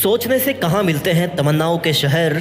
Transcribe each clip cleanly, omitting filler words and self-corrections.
सोचने से कहाँ मिलते हैं तमन्नाओं के शहर,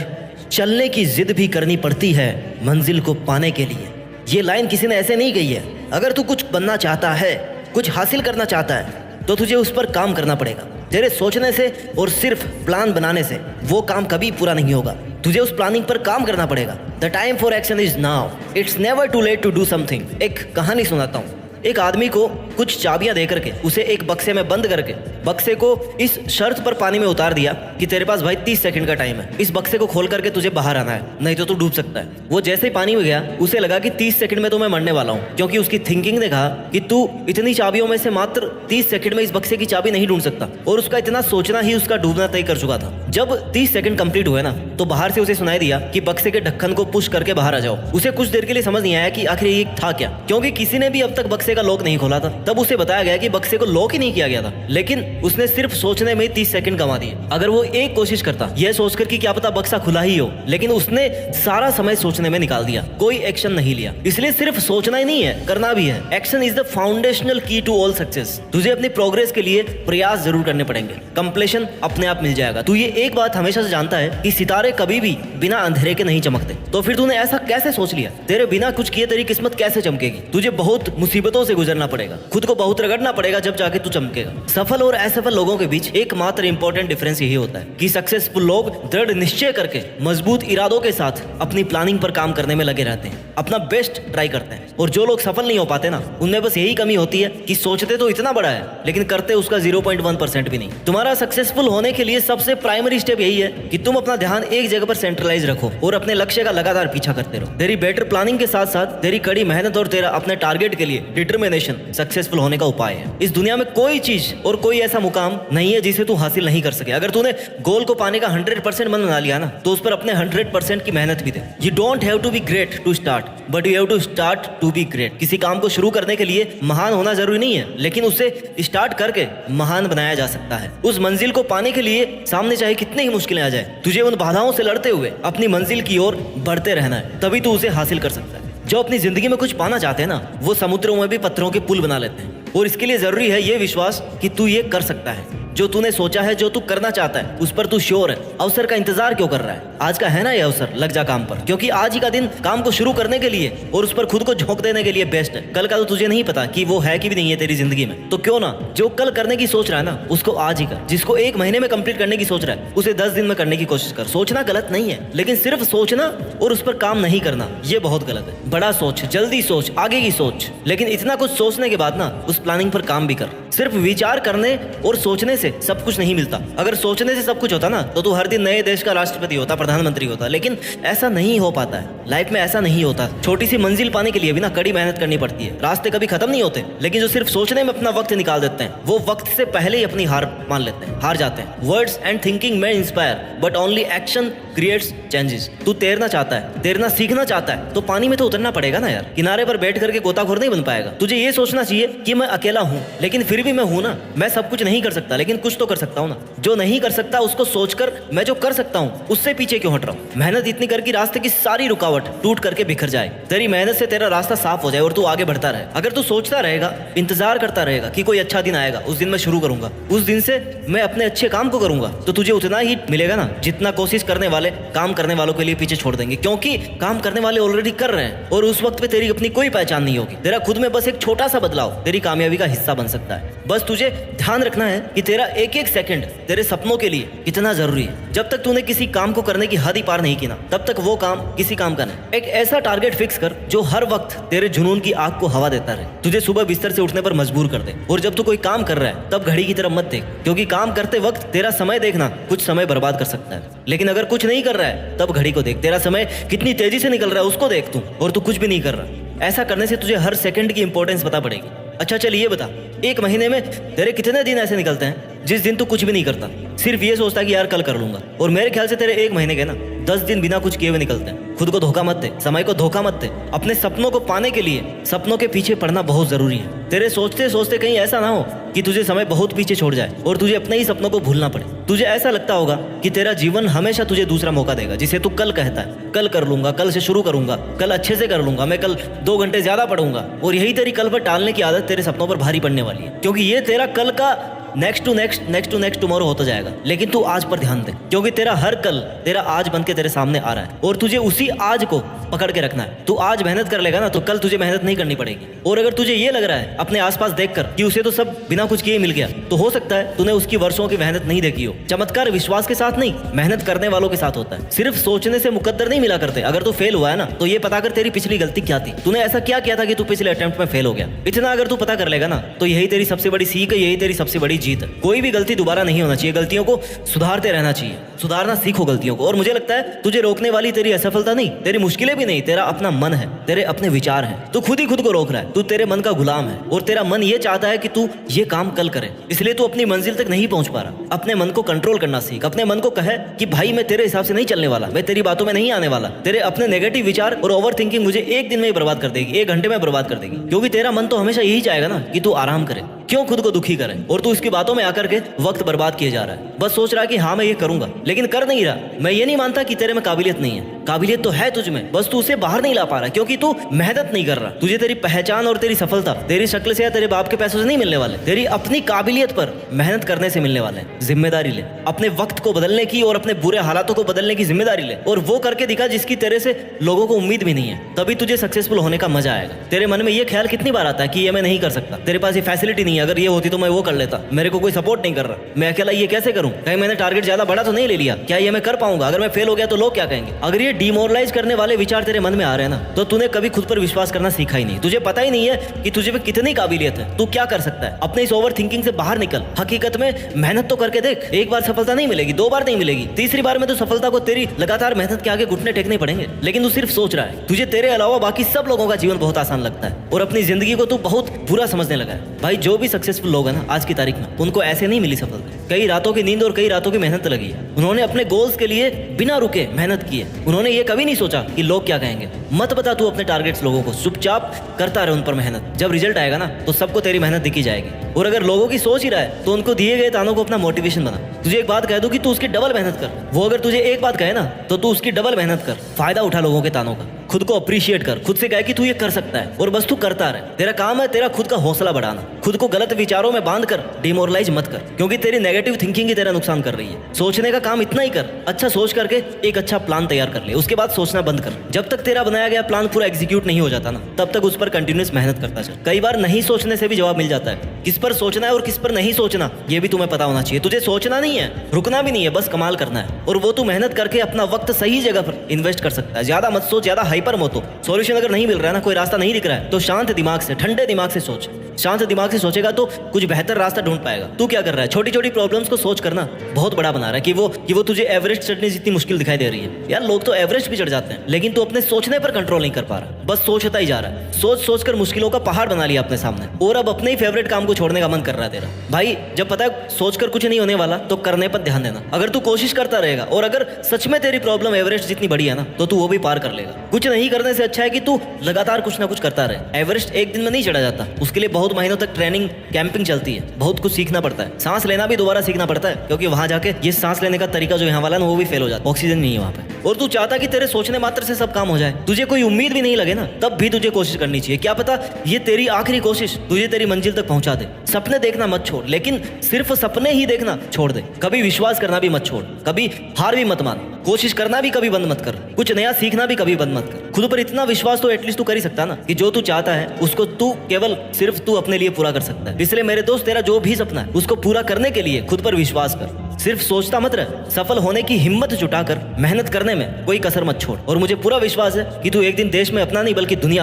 चलने की जिद भी करनी पड़ती है मंजिल को पाने के लिए। ये लाइन किसी ने ऐसे नहीं कही है। अगर तू कुछ बनना चाहता है, कुछ हासिल करना चाहता है, तो तुझे उस पर काम करना पड़ेगा। तेरे सोचने से और सिर्फ प्लान बनाने से वो काम कभी पूरा नहीं होगा। तुझे उस प्लानिंग पर काम करना पड़ेगा। The time for action is now, it's never too late to do something. एक कहानी सुनाता हूँ। एक आदमी को कुछ चाबियां दे करके उसे एक बक्से में बंद करके बक्से को इस शर्त पर पानी में उतार दिया कि तेरे पास भाई 30 सेकंड का टाइम है, इस बक्से को खोल करके तुझे बाहर आना है, नहीं तो तू डूब सकता है। वो जैसे ही पानी में गया उसे लगा कि 30 सेकंड में तो मैं मरने वाला हूँ, क्योंकि उसकी थिंकिंग ने कहा कि तू इतनी चाबियों में से मात्र 30 सेकंड में इस बक्से की चाबी नहीं ढूंढ सकता। और उसका इतना सोचना ही उसका डूबना तय कर चुका था। जब 30 सेकंड कंप्लीट हुए ना, तो बाहर से उसे सुनाई दिया कि बक्से के ढक्कन को पुश करके बाहर आ जाओ। उसे कुछ देर के लिए समझ नहीं आया कि आखिर ये था क्या, क्योंकि किसी ने भी अब तक बक्से का लॉक नहीं खोला था। तब उसे बताया गया कि बक्से को लॉक ही नहीं किया गया था, लेकिन उसने सिर्फ सोचने में 30 सेकंड गंवा दिए। अगर वो एक कोशिश करता यह सोचकर कि क्या पता बक्सा खुला ही हो, लेकिन उसने सारा समय सोचने में निकाल दिया, कोई एक्शन नहीं लिया। इसलिए सिर्फ सोचना ही नहीं है, करना भी है। एक्शन इज द फाउंडेशनल की टू ऑल सक्सेस। तुझे अपनी प्रोग्रेस के लिए प्रयास जरूर करने पड़ेंगे, कंप्लीशन अपने आप मिल जाएगा। तू ये एक बात हमेशा से जानता है कि सितारे कभी भी बिना अंधेरे के नहीं चमकते, तो फिर तूने ऐसा कैसे सोच लिया? तेरे बिना कुछ किए तेरी किस्मत कैसे चमकेगी? तुझे बहुत मुसीबतों से गुजरना पड़ेगा, खुद को बहुत रगड़ना पड़ेगा, जब जाके तू चमकेगा। सफल और असफल लोगों के बीच एकमात्र इंपॉर्टेंट डिफरेंस यही होता है कि सक्सेसफुल लोग दृढ़ निश्चय करके मजबूत इरादों के साथ अपनी प्लानिंग पर काम करने में लगे रहते हैं, अपना बेस्ट ट्राई करते हैं। और जो लोग सफल नहीं हो पाते ना, उनमें बस यही कमी होती है कि सोचते तो इतना बड़ा है लेकिन करते उसका 0.1% भी नहीं। तुम्हारा सक्सेसफुल होने के लिए सबसे प्राइमरी स्टेप यही है कि तुम अपना ध्यान एक जगह पर सेंट्रलाइज रखो और अपने लक्ष्य का लगातार पीछा करते रहो। तेरी बेटर प्लानिंग के साथ साथ तेरी कड़ी मेहनत और तेरा अपने टारगेट के लिए डिटर्मिनेशन सक्सेसफुल होने का उपाय है। इस दुनिया में कोई चीज और कोई ऐसा मुकाम नहीं है जिसे तू हासिल नहीं कर सके। अगर तूने गोल को पाने का 100% मन बना लिया ना, तो उस पर अपने 100% की मेहनत भी दे। You don't have to be great to start, but you have to start to be great. किसी काम को शुरू करने के लिए महान होना जरूरी नहीं है, लेकिन उसे स्टार्ट करके महान बनाया जा सकता है। उस मंजिल को पाने के लिए सामने चाहे कितनी ही मुश्किलें आ जाए, तुझे उन बाधाओं से लड़ते हुए अपनी मंजिल की ओर बढ़ते रहना है, तभी तू उसे हासिल कर सकता है। जो अपनी जिंदगी में कुछ पाना चाहते हैं ना, वो समुद्रों में भी पत्थरों के पुल बना लेते हैं। और इसके लिए जरूरी है ये विश्वास कि तू ये कर सकता है। जो तूने सोचा है, जो तू करना चाहता है, उस पर तू श्योर है। अवसर का इंतजार क्यों कर रहा है? आज का है ना ये अवसर, लग जा काम पर, क्योंकि आज ही का दिन काम को शुरू करने के लिए और उस पर खुद को झोंक देने के लिए बेस्ट है। कल का तो तुझे नहीं पता कि वो है कि भी नहीं है तेरी जिंदगी में, तो क्यों ना जो कल करने की सोच रहा है ना, उसको आज ही कर। जिसको 1 महीने में कंप्लीट करने की सोच रहा है, उसे 10 दिन में करने की कोशिश कर। सोचना गलत नहीं है, लेकिन सिर्फ सोचना और उस पर काम नहीं करना, ये बहुत गलत है। बड़ा सोच, जल्दी सोच, आगे की सोच, लेकिन इतना कुछ सोचने के बाद ना उस प्लानिंग पर काम भी कर। सिर्फ विचार करने और सोचने से सब कुछ नहीं मिलता। अगर सोचने से सब कुछ होता ना, तो तू हर दिन नए देश का राष्ट्रपति होता, प्रधानमंत्री होता, लेकिन ऐसा नहीं हो पाता है। लाइफ में ऐसा नहीं होता। छोटी सी मंजिल पाने के लिए भी ना कड़ी मेहनत करनी पड़ती है। रास्ते कभी खत्म नहीं होते, लेकिन जो सिर्फ सोचने में अपना वक्त निकाल देते हैं, वो वक्त से पहले ही अपनी हार मान लेते हैं, हार जाते हैं। वर्ड्स एंड थिंकिंग में inspire, but only action creates changes. तू तैरना चाहता है, तैरना सीखना चाहता है, तो पानी में तो उतरना पड़ेगा ना यार। किनारे पर बैठ करके गोताखोर नहीं बन पाएगा। तुझे ये सोचना चाहिए कि मैं अकेला हूँ, लेकिन फिर भी मैं हूँ ना। मैं सब कुछ नहीं कर सकता, लेकिन कुछ तो कर सकता हूँ ना। जो नहीं कर सकता उसको सोचकर मैं जो कर सकता हूँ उससे पीछे क्यों हट रहा हूँ? मेहनत इतनी कर कि रास्ते की सारी रुकावट टूट करके बिखर जाए। तेरी मेहनत से तेरा रास्ता साफ हो जाए और तू आगे बढ़ता रहे। अगर तू सोचता रहेगा, इंतजार करता रहेगा कि कोई अच्छा दिन आएगा, उस दिन मैं शुरू करूंगा, उस दिन से मैं अपने अच्छे काम को करूंगा, तो तुझे उतना ही मिलेगा ना जितना कोशिश करने वाले काम करने वालों के लिए पीछे छोड़ देंगे। क्योंकि काम करने वाले ऑलरेडी कर रहे हैं और उस वक्त पे तेरी अपनी कोई पहचान नहीं होगी। तेरा खुद में बस एक छोटा सा बदलाव तेरी कामयाबी का हिस्सा बन सकता है। बस तुझे ध्यान रखना है कि तेरा एक एक सेकंड तेरे सपनों के लिए कितना जरूरी है। जब तक तूने किसी काम को करने की हद ही पार नहीं की ना, तब तक वो काम किसी काम का नहीं। एक ऐसा टारगेट फिक्स कर जो हर वक्त तेरे जुनून की आग को हवा देता रहे, तुझे सुबह बिस्तर से उठने पर मजबूर कर दे। और जब तू कोई काम कर रहा है, तब घड़ी की तरफ मत देख, क्योंकि काम करते वक्त तेरा समय देखना कुछ समय बर्बाद कर सकता है। लेकिन अगर कुछ नहीं कर रहा है, तब घड़ी को देख, तेरा समय कितनी तेजी से निकल रहा है उसको देख तू, और तू कुछ भी नहीं कर रहा। ऐसा करने से तुझे हर सेकंड की इंपॉर्टेंस पता पड़ेगी। अच्छा चल ये बता, 1 महीने में तेरे कितने दिन ऐसे निकलते हैं जिस दिन तू कुछ भी नहीं करता, सिर्फ ये सोचता कि यार कल कर लूंगा? और मेरे ख्याल से तेरे 1 महीने के ना 10 दिन बिना कुछ किए हुए निकलते हैं। खुद को धोखा मत दे, समय को धोखा मत दे। अपने सपनों को पाने के लिए सपनों के पीछे पड़ना बहुत जरूरी है। तेरे सोचते सोचते कहीं ऐसा ना हो कि तुझे समय बहुत पीछे छोड़ जाए और तुझे अपने ही सपनों को भूलना पड़े। तुझे ऐसा लगता होगा कि तेरा जीवन हमेशा तुझे दूसरा मौका देगा, जिसे तू कल कहता है, कल कर लूंगा, कल से शुरू करूंगा, कल अच्छे से कर लूंगा, मैं कल 2 घंटे ज्यादा पढ़ूंगा। और यही तेरी कल पर टालने की आदत तेरे सपनों पर भारी पड़ने वाली है, क्योंकि ये तेरा कल का नेक्स्ट टुमारो होता जाएगा, लेकिन तू आज पर ध्यान दे, क्योंकि तेरा हर कल तेरा आज बन के तेरे सामने आ रहा है और तुझे उसी आज को पकड़ के रखना है। तू आज मेहनत कर लेगा ना तो कल तुझे मेहनत नहीं करनी पड़ेगी। और अगर तुझे ये लग रहा है अपने आसपास देखकर कि उसे तो सब बिना कुछ किए मिल गया, तो हो सकता है तूने उसकी वर्षों की मेहनत नहीं देखी हो। चमत्कार विश्वास के साथ नहीं, मेहनत करने वालों के साथ होता है। सिर्फ सोचने से मुकद्दर नहीं मिला करते। अगर तू फेल हुआ है ना तो ये पता कर तेरी पिछली गलती क्या थी, तूने ऐसा क्या किया था कि तू पिछले अटेम्प्ट में फेल हो गया। इतना अगर तू पता कर लेगा ना तो यही तेरी सबसे बड़ी सीख है, यही तेरी सबसे बड़ी जीत है। कोई भी गलती दोबारा नहीं होना चाहिए, गलतियों को सुधारते रहना चाहिए, सुधारना सीखो गलतियों को। और मुझे लगता है तुझे रोकने वाली तेरी असफलता नहीं, तेरी मुश्किलें भी नहीं, तेरा अपना मन है, तेरे अपने विचार हैं। तू खुद ही खुद को रोक रहा है, तू तेरे मन का गुलाम है और तेरा मन ये चाहता है कि तू ये काम कल करे, इसलिए तू अपनी मंजिल तक नहीं पहुंच पा रहा। अपने मन को कंट्रोल करना सीख। अपने मन को कहे कि भाई मैं तेरे हिसाब से नहीं चलने वाला, मैं तेरी बातों में नहीं आने वाला। तेरे अपने नेगेटिव विचार और ओवर थिंकिंग मुझे एक दिन में ही बर्बाद कर देगी, 1 घंटे में बर्बाद कर देगी, क्योंकि तेरा मन तो हमेशा यही चाहेगा ना कि तू आराम करे। क्यों खुद को दुखी करे? और तू इसकी बातों में आकर के वक्त बर्बाद किए जा रहा है। बस सोच रहा है कि हाँ मैं ये करूंगा, लेकिन कर नहीं रहा। मैं ये नहीं मानता कि तेरे में काबिलियत नहीं है, काबिलियत तो है तुझ में, बस तू उसे बाहर नहीं ला पा रहा क्योंकि तू मेहनत नहीं कर रहा। तुझे तेरी पहचान और तेरी सफलता तेरी शक्ल से या तेरे बाप के पैसों से नहीं मिलने वाले, तेरी अपनी काबिलियत पर मेहनत करने से मिलने वाले हैं। जिम्मेदारी ले, अपने वक्त को बदलने की और अपने बुरे हालातों को बदलने की जिम्मेदारी ले, और वो करके दिखा जिसकी तेरे से लोगों को उम्मीद भी नहीं है। तभी तुझे सक्सेसफुल होने का मजा आएगा। तेरे मन में ये ख्याल कितनी बार आता है कि ये मैं नहीं कर सकता, तेरे पास ये फैसिलिटी नहीं है, अगर ये होती तो मैं वो कर लेता, मेरे को कोई सपोर्ट नहीं कर रहा, मैं अकेला ये कैसे करूं, कहीं मैंने टारगेट ज्यादा बड़ा तो नहीं ले लिया, क्या ये मैं कर पाऊंगा, अगर मैं फेल हो गया तो लोग क्या कहेंगे। अगर ये डिमोरलाइज करने वाले विचार तेरे मन में आ रहे हैं ना तो तूने कभी खुद पर विश्वास करना सीखा ही नहीं। तुझे पता ही नहीं है कि तुझे में कितनी काबिलियत है, तू क्या कर सकता है। अपने इस ओवर थिंकिंग से बाहर निकल। हकीकत में मेहनत तो करके देख, एक बार सफलता नहीं मिलेगी, 2 बार नहीं मिलेगी, तीसरी बार में तो सफलता को तेरी लगातार मेहनत के आगे घुटने टेकने पड़ेंगे। लेकिन तू सिर्फ सोच रहा है, तुझे तेरे अलावा बाकी सब लोगों का जीवन बहुत आसान लगता है और अपनी जिंदगी को तू बहुत बुरा समझने लगा है। भाई जो भी सक्सेसफुल लोग हैं ना आज की तारीख में, उनको ऐसे नहीं मिली सफलता। कई रातों की नींद और कई रातों की मेहनत लगी है। उन्होंने अपने गोल्स के लिए बिना रुके मेहनत की है। उन्होंने ये कभी नहीं सोचा कि लोग क्या कहेंगे। मत बता तू अपने टारगेट्स लोगों को, चुपचाप करता रहे उन पर मेहनत। जब रिजल्ट आएगा ना तो सबको तेरी मेहनत दिखी जाएगी। और अगर लोगों की सोच ही रहा है तो उनको दिए गए तानों को अपना मोटिवेशन बना। तुझे एक बात कह दूं कि तू उसकी डबल मेहनत कर। वो अगर तुझे एक बात कहे ना तो तू उसकी डबल मेहनत कर। फायदा उठा लोगों के तानों का। खुद को अप्रिशिएट कर, खुद से कहे कि तू ये कर सकता है और बस तू करता रहे। तेरा काम है तेरा खुद का हौसला बढ़ाना। खुद को गलत विचारों में बांध कर डिमोरलाइज मत कर, क्योंकि तेरी नेगेटिव थिंकिंग ही तेरा नुकसान कर रही है। सोचने का काम इतना ही कर, अच्छा सोच करके एक अच्छा प्लान तैयार कर ले, उसके बाद सोचना बंद कर। जब तक तेरा बनाया गया प्लान पूरा एग्जीक्यूट नहीं हो जाता ना तब तक उस पर कंटिन्यूस मेहनत करता चल। कई बार नहीं सोचने से भी जवाब मिल जाता है। किस पर सोचना है और किस पर नहीं सोचना ये भी तुम्हें पता होना चाहिए। तुझे सोचना नहीं है, रुकना भी नहीं है, बस कमाल करना है। और वो तू मेहनत करके अपना वक्त सही जगह पर इन्वेस्ट कर सकता है। ज्यादा मत सोच, ज्यादा हाइपर मत हो। सॉल्यूशन अगर नहीं मिल रहा है ना, कोई रास्ता नहीं दिख रहा है, तो शांत दिमाग से, ठंडे दिमाग से सोच। शांत दिमाग से सोचेगा तो कुछ बेहतर रास्ता ढूंढ पाएगा। तू क्या कर रहा है, छोटी छोटी प्रॉब्लम्स को सोच करना बहुत बड़ा बना रहा है कि वो तुझे एवरेस्ट चढ़ने जितनी मुश्किल दिखाई दे रही है। यार लोग तो एवरेस्ट भी चढ़ जाते हैं, लेकिन तू अपने सोचने पर कंट्रोल नहीं कर पा रहा, बस सोचता ही जा रहा है। सोच सोच कर मुश्किलों का पहाड़ बना लिया अपने सामने और अब अपने ही फेवरेट काम को छोड़ने का मन कर रहा है तेरा। भाई जब पता है सोच कर कुछ नहीं होने वाला तो करने पर ध्यान देना। अगर तू कोशिश करता रहेगा और अगर सच में तेरी प्रॉब्लम एवरेस्ट जितनी बड़ी है ना तो तू वो भी पार कर लेगा। कुछ नहीं करने से अच्छा है कि तू लगातार कुछ ना कुछ करता रहे। एवरेस्ट एक दिन में नहीं चढ़ा जाता, उसके लिए बहुत महीनों तक ट्रेनिंग कैंपिंग चलती है, बहुत कुछ सीखना पड़ता है। सांस लेना भी दोबारा सीखना पड़ता है, क्योंकि वहां जाके ये सांस लेने का तरीका जो यहाँ वाला ना वो भी फेल हो जाता है, ऑक्सीजन नहीं है वहां पे। और तू चाहता कि तेरे सोचने मात्र से सब काम हो जाए, तुझे कोई उम्मीद भी नहीं लगे ना तब भी तुझे कोशिश करनी चाहिए। क्या पता ये तेरी आखिरी कोशिश तुझे तेरी मंजिल तक पहुंचा दे। सपने देखना मत छोड़, लेकिन सिर्फ सपने ही देखना छोड़ दे। कभी विश्वास करना भी मत छोड़, कभी हार भी मत मान, कोशिश करना भी कभी बंद मत कर, कुछ नया सीखना भी कभी बंद मत कर। खुद पर इतना विश्वास तो एटलीस्ट तू कर ही सकता ना कि जो तू चाहता है उसको तू केवल सिर्फ तू अपने लिए पूरा कर सकता है। इसलिए मेरे दोस्त तेरा जो भी सपना है उसको पूरा करने के लिए खुद पर विश्वास कर। सिर्फ सोचता मत रह, सफल होने की हिम्मत जुटाकर मेहनत करने में कोई कसर मत छोड़। और मुझे पूरा विश्वास है कि तू एक दिन देश में अपना नहीं बल्कि दुनिया